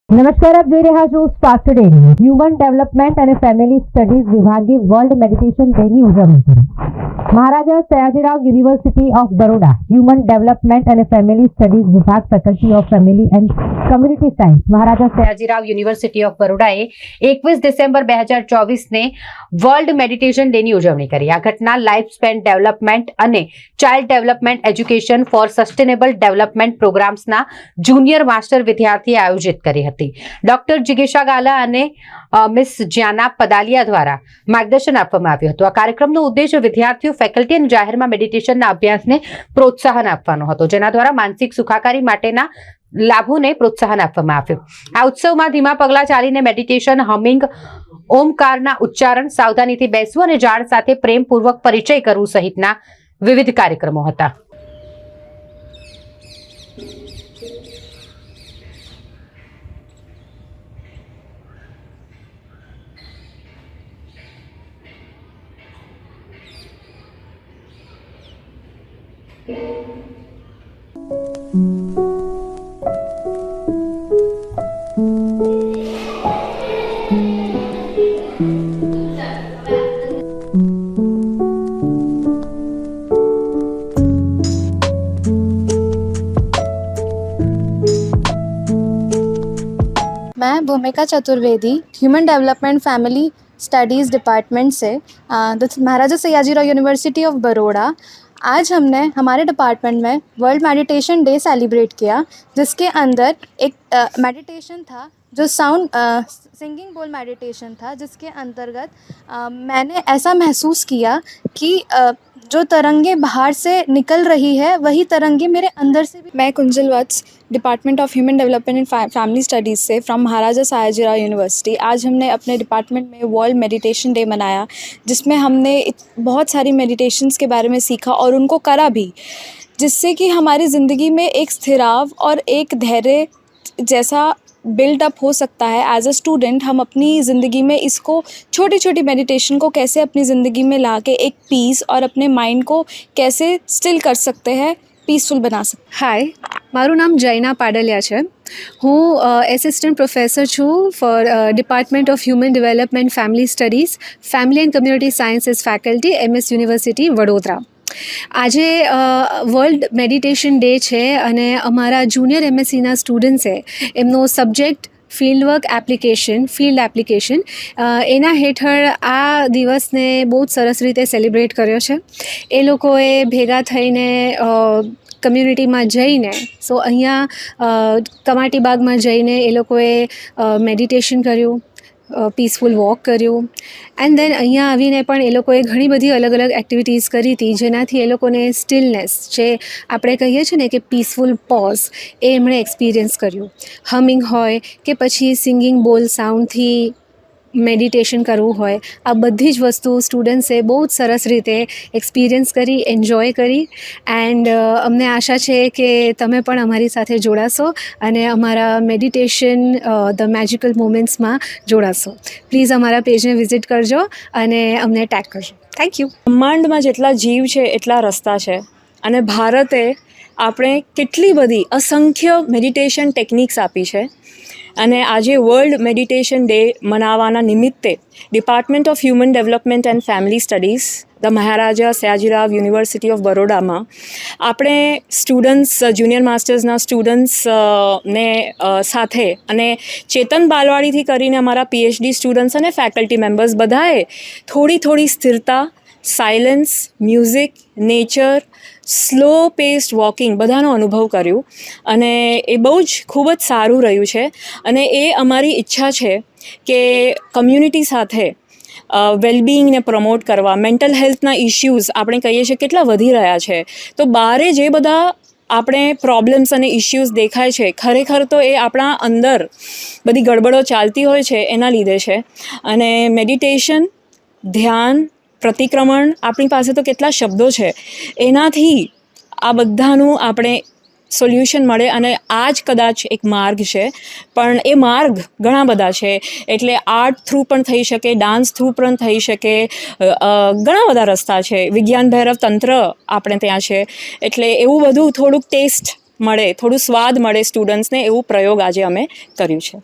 નમસ્કાર, આપ જોઈ રહ્યા છો spark today news. Human development અને ફેમિલી સ્ટડીઝ વિભાગે વર્લ્ડ મેડિટેશન ડેની ઉજવણી કરી. Maharaja Sayajirao university of Baroda human development અને ફેમિલી સ્ટડીઝ વિભાગ, faculty of family and community science, Maharaja Sayajirao university of બરોડાએ 21 ડિસેમ્બર 2024ને વર્લ્ડ મેડિટેશન ડેની ઉજવણી કરી. આ ઘટના લાઈફ સ્પેન ડેવલપમેન્ટ અને child development education for sustainable development પ્રોગ્રામ્સના જુનિયર માસ્ટર વિદ્યાર્થીએ આયોજિત કરી હતી. ડોક્ટર જિગીશા ગાલા અને મિસ જ્યાના પદાલિયા દ્વારા માર્ગદર્શન આપવામાં આવ્યું હતું. આ કાર્યક્રમનો ઉદ્દેશ વિદ્યાર્થીઓ, ફેકલ્ટી અને જાહેરમાં મેડિટેશનના અભ્યાસને પ્રોત્સાહન આપવાનો હતો, જેના દ્વારા માનસિક સુખાકારી માટેના લાભોને પ્રોત્સાહન આપવામાં આવ્યું. આ ઉત્સવમાં ધીમા પગલા ચાલીને મેડિટેશન, હમિંગ, ઓમકારના ઉચ્ચારણ, સાવધાનીથી બેસવું અને ઝાડ સાથે પ્રેમપૂર્વક પરિચય કરવું સહિતના વિવિધ કાર્યક્રમો હતા. मैं भूमिका Chaturvedi human development family studies department से महाराजा सयाजीराव यूनिवर्सिटी ऑफ बरोड़ा। आज हमने हमारे डिपार्टमेंट में वर्ल्ड मेडिटेशन डे सेलिब्रेट किया, जिसके अंदर एक मेडिटेशन था जो सिंगिंग बोल मेडिटेशन था, जिसके अंतर्गत मैंने ऐसा महसूस किया कि जो तरंगे बाहर से निकल रही है वही तरंगे मेरे अंदर से भी। मैं Kunjal Vats, department of human development and family studies से, फ्रॉम महाराजा सयाजीराव यूनिवर्सिटी। आज हमने अपने डिपार्टमेंट में वर्ल्ड मेडिटेशन डे मनाया, जिसमें हमने बहुत सारी मेडिटेशंस के बारे में सीखा और उनको करा भी, जिससे कि हमारी ज़िंदगी में एक स्थिराव और एक धैर्य जैसा बिल्डअप हो सकता है. एज अ स्टूडेंट हम अपनी ज़िंदगी में इसको छोटी छोटी मेडिटेशन को कैसे अपनी ज़िंदगी में ला के एक पीस और अपने माइंड को कैसे स्टिल कर सकते हैं, पीसफुल बना सकते. હાય, મારું નામ જૈના પાડલિયા છે. હું એસિસ્ટન્ટ પ્રોફેસર છું for department of human development family studies, family and community sciences faculty, MS university Vadodara. આજે વર્લ્ડ મેડિટેશન ડે છે અને અમારા જુનિયર MSCના સ્ટુડન્ટ્સે એમનો સબ્જેક્ટ ફિલ્ડ એપ્લિકેશન એના હેઠળ આ દિવસને બહુ જ સરસ રીતે સેલિબ્રેટ કર્યો છે. એ લોકોએ ભેગા થઈને કમ્યુનિટીમાં જઈને, અહીંયા કમાટી બાગમાં જઈને એ લોકોએ મેડિટેશન કર્યું, પીસફુલ વોક કર્યું, એન્ડ દેન અહીંયા આવીને પણ એ લોકોએ ઘણી બધી અલગ અલગ એક્ટિવિટીઝ કરી હતી, જેનાથી એ લોકોને સ્ટિલનેસ, જે આપણે કહીએ છીએ ને કે પીસફુલ પોઝ, એ એમણે એક્સપિરિયન્સ કર્યું. હમિંગ હોય કે પછી સિંગિંગ બોલ સાઉન્ડથી મેડિટેશન કરવું હોય, આ બધી જ વસ્તુ સ્ટુડન્ટ્સે બહુ જ સરસ રીતે એક્સપિરિયન્સ કરી, એન્જોય કરી. એન્ડ અમને આશા છે કે તમે પણ અમારી સાથે જોડાશો અને અમારા મેડિટેશન ધ મેજિકલ મોમેન્ટ્સમાં જોડાશો. પ્લીઝ અમારા પેજને વિઝિટ કરજો અને અમને ટેગ કરજો. Thank you. બ્રહ્માંડમાં જેટલા જીવ છે એટલા રસ્તા છે, અને ભારતે આપણે કેટલી બધી અસંખ્ય મેડિટેશન ટેકનિક્સ આપી છે. અને આજે વર્લ્ડ મેડિટેશન ડે મનાવવાના નિમિત્તે department of human development and family studies, the Maharaja Sayajirao university of બરોડામાં આપણે સ્ટુડન્ટ્સ, જુનિયર માસ્ટર્સના સ્ટુડન્ટ્સ ને સાથે અને ચેતન બાલવાડીથી કરીને અમારા PhD સ્ટુડન્ટ્સ અને ફેકલ્ટી મેમ્બર્સ બધાએ થોડી સ્થિરતા, silence, music, nature, slow paced walking બધાનો અનુભવ કર્યું, અને એ બહુ જ ખૂબ જ સારું રહ્યું છે. અને એ અમારી ઈચ્છા છે કે કમ્યુનિટી સાથે વેલબિંગને પ્રમોટ કરવા, મેન્ટલ હેલ્થના ઇશ્યુઝ આપણે કહીએ છીએ કેટલા વધી રહ્યા છે, તો બારે જે બધા આપણે પ્રોબ્લેમ્સ અને ઇશ્યુઝ દેખાય છે, ખરેખર તો એ આપણા અંદર બધી ગડબડો ચાલતી હોય છે એના લીધે છે. અને મેડિટેશન, ધ્યાન, પ્રતિક્રમણ, આપણી પાસે તો કેટલા શબ્દો છે, એનાથી આ બધાનું આપણે સોલ્યુશન મળે. અને આ જ કદાચ એક માર્ગ છે, પણ એ માર્ગ ઘણા બધા છે. એટલે આર્ટ થ્રુ પણ થઈ શકે, ડાન્સ થ્રુ પણ થઈ શકે, ઘણા બધા રસ્તા છે. વિજ્ઞાન ભૈરવ તંત્ર આપણે ત્યાં છે. એટલે એવું બધું થોડુંક ટેસ્ટ મળે, થોડું સ્વાદ મળે સ્ટુડન્ટ્સને, એવું પ્રયોગ આજે અમે કર્યું છે.